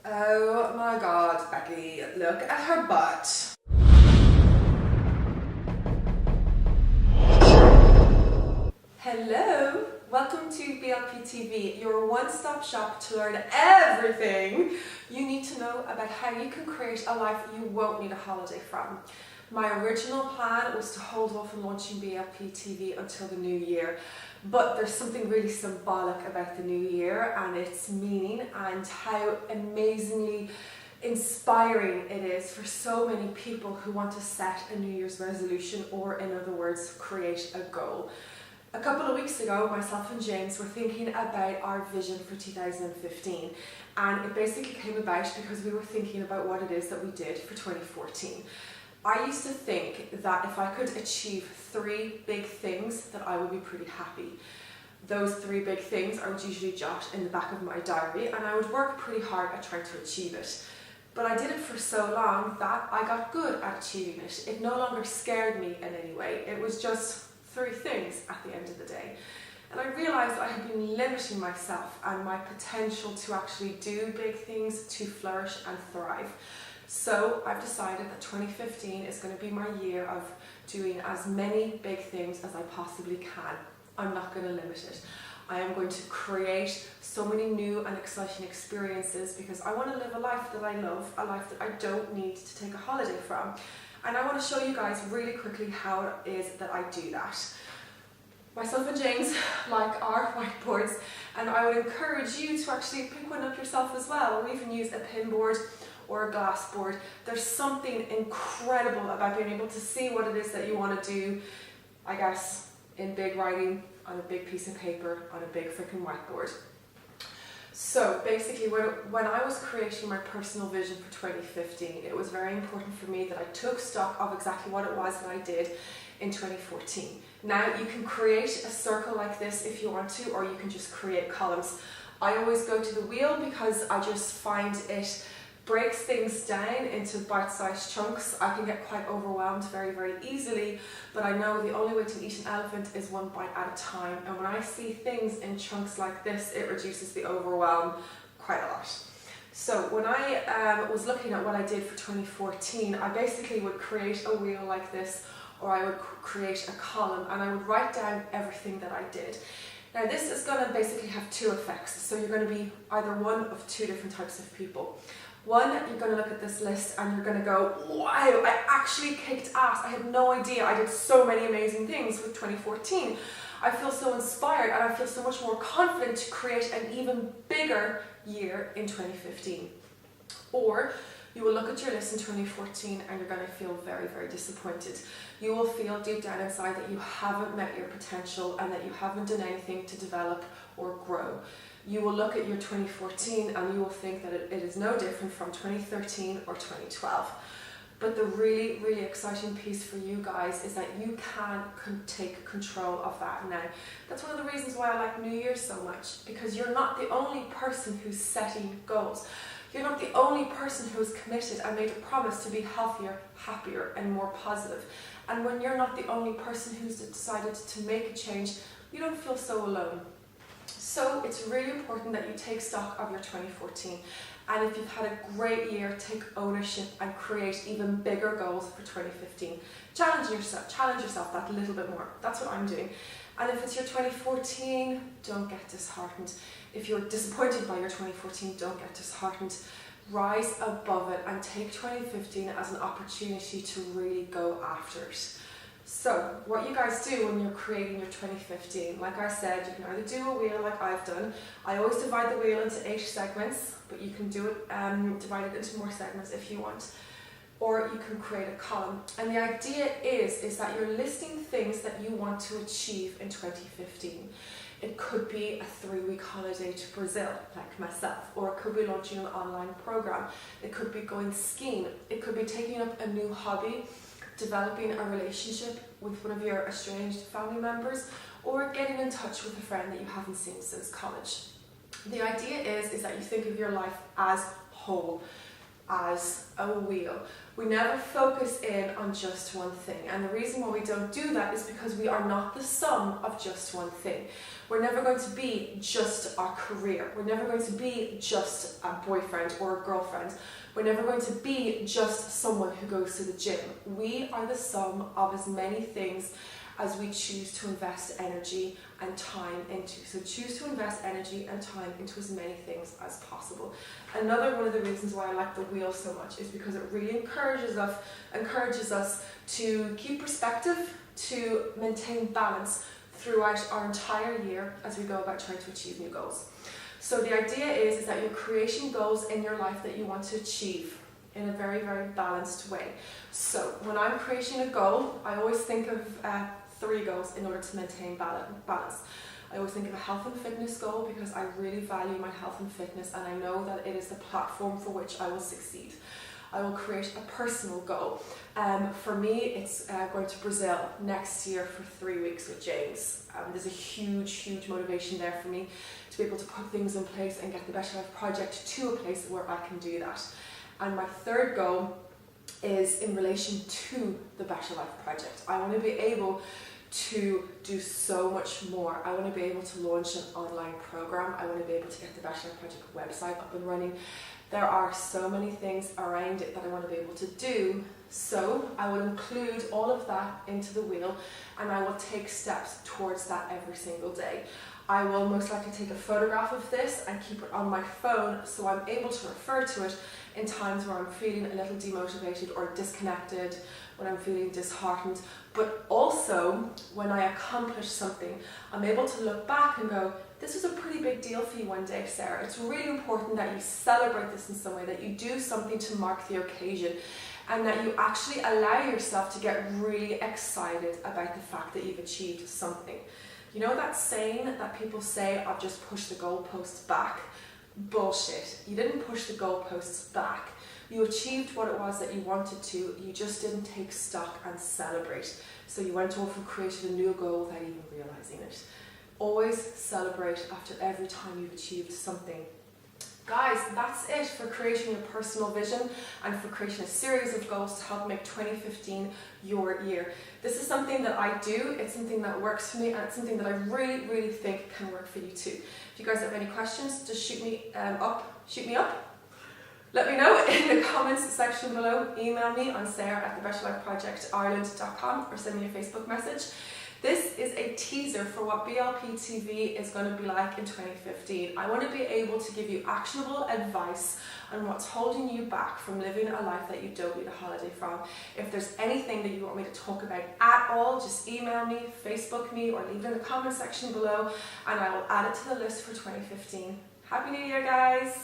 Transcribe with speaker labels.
Speaker 1: Oh my god, Becky, look at her butt. Hello, welcome to BLPtv, your one-stop shop to learn everything you need to know about how you can create a life you won't need a holiday from. My original plan was to hold off on launching BLPtv until the new year, but there's something really symbolic about the new year and its meaning and how amazingly inspiring it is for so many people who want to set a New Year's resolution, or in other words, create a goal. A couple of weeks ago, myself and James were thinking about our vision for 2015, and it basically came about because we were thinking about what it is that we did for 2014. I used to think that if I could achieve 3 big things, that I would be pretty happy. Those 3 big things I would usually jot in the back of my diary, and I would work pretty hard at trying to achieve it. But I did it for so long that I got good at achieving it. It no longer scared me in any way. It was just 3 things at the end of the day. And I realised I had been limiting myself and my potential to actually do big things, to flourish and thrive. So I've decided that 2015 is going to be my year of doing as many big things as I possibly can. I'm not going to limit it. I am going to create so many new and exciting experiences because I want to live a life that I love, a life that I don't need to take a holiday from. And I want to show you guys really quickly how it is that I do that. Myself and James like our whiteboards, and I would encourage you to actually pick one up yourself as well, or even use a pin board or a glass board. There's something incredible about being able to see what it is that you want to do, I guess, in big writing on a big piece of paper on a big freaking whiteboard. So basically, when I was creating my personal vision for 2015, it was very important for me that I took stock of exactly what it was that I did in 2014. Now, you can create a circle like this if you want to, or you can just create columns. I always go to the wheel because I just find it breaks things down into bite-sized chunks. I can get quite overwhelmed very, very easily, but I know the only way to eat an elephant is one bite at a time. And when I see things in chunks like this, it reduces the overwhelm quite a lot. So when I was looking at what I did for 2014, I basically would create a wheel like this, or I would create a column, and I would write down everything that I did. Now this is going to basically have 2 effects. So you're going to be either one of 2 different types of people. One, you're going to look at this list and you're going to go, wow, I actually kicked ass. I had no idea I did so many amazing things with 2014. I feel so inspired and I feel so much more confident to create an even bigger year in 2015. Or you will look at your list in 2014 and you're going to feel very, very disappointed. You will feel deep down inside that you haven't met your potential and that you haven't done anything to develop or grow. You will look at your 2014 and you will think that it is no different from 2013 or 2012. But the really, really exciting piece for you guys is that you can take control of that now. That's one of the reasons why I like New Year's so much, because you're not the only person who's setting goals. You're not the only person who's committed and made a promise to be healthier, happier and more positive. And when you're not the only person who's decided to make a change, you don't feel so alone. So it's really important that you take stock of your 2014, and if you've had a great year, take ownership and create even bigger goals for 2015. Challenge yourself that little bit more. That's what I'm doing. And if it's your 2014, don't get disheartened. If you're disappointed by your 2014, don't get disheartened. Rise above it and take 2015 as an opportunity to really go after it. So, what you guys do when you're creating your 2015, like I said, you can either do a wheel like I've done. I always divide the wheel into 8 segments, but you can do it, divide it into more segments if you want. Or you can create a column. And the idea is that you're listing things that you want to achieve in 2015. It could be a 3-week holiday to Brazil, like myself, or it could be launching an online program. It could be going skiing. It could be taking up a new hobby, developing a relationship with one of your estranged family members, or getting in touch with a friend that you haven't seen since college. The idea is that you think of your life as whole. as a wheel. We never focus in on just one thing, and the reason why we don't do that is because we are not the sum of just one thing. We're never going to be just our career. We're never going to be just a boyfriend or a girlfriend. We're never going to be just someone who goes to the gym. We are the sum of as many things as we choose to invest energy and time into. So choose to invest energy and time into as many things as possible. Another one of the reasons why I like the wheel so much is because it really encourages us to keep perspective, to maintain balance throughout our entire year as we go about trying to achieve new goals. So the idea is that you're creating goals in your life that you want to achieve in a very, very balanced way. So when I'm creating a goal, I always think of 3 goals in order to maintain balance. I always think of a health and fitness goal because I really value my health and fitness, and I know that it is the platform for which I will succeed. I will create a personal goal. For me, it's going to Brazil next year for 3 weeks with James. There's a huge motivation there for me to be able to put things in place and get the Better Life Project to a place where I can do that. And my 3rd goal is in relation to the Better Life Project. I want to be able to do so much more. I want to be able to launch an online program. I want to be able to get the Better Life Project website up and running. There are so many things around it that I want to be able to do. So I will include all of that into the wheel, and I will take steps towards that every single day. I will most likely take a photograph of this and keep it on my phone so I'm able to refer to it in times where I'm feeling a little demotivated or disconnected, when I'm feeling disheartened, but also when I accomplish something, I'm able to look back and go, this was a pretty big deal for you one day, Sarah. It's really important that you celebrate this in some way, that you do something to mark the occasion, and that you actually allow yourself to get really excited about the fact that you've achieved something. You know that saying that people say, I've just pushed the goalposts back? Bullshit. You didn't push the goalposts back. You achieved what it was that you wanted to, you just didn't take stock and celebrate. So you went off and created a new goal without even realizing it. Always celebrate after every time you've achieved something. Guys, that's it for creating your personal vision and for creating a series of goals to help make 2015 your year. This is something that I do, it's something that works for me, and it's something that I really think can work for you too. If you guys have any questions, just shoot me up. Let me know in the comments section below. Email me on sarah@thebetterlifeprojectireland.com or send me a Facebook message. This is a teaser for what BLPtv is going to be like in 2015. I want to be able to give you actionable advice on what's holding you back from living a life that you don't need a holiday from. If there's anything that you want me to talk about at all, just email me, Facebook me, or leave it in the comment section below, and I will add it to the list for 2015. Happy New Year, guys!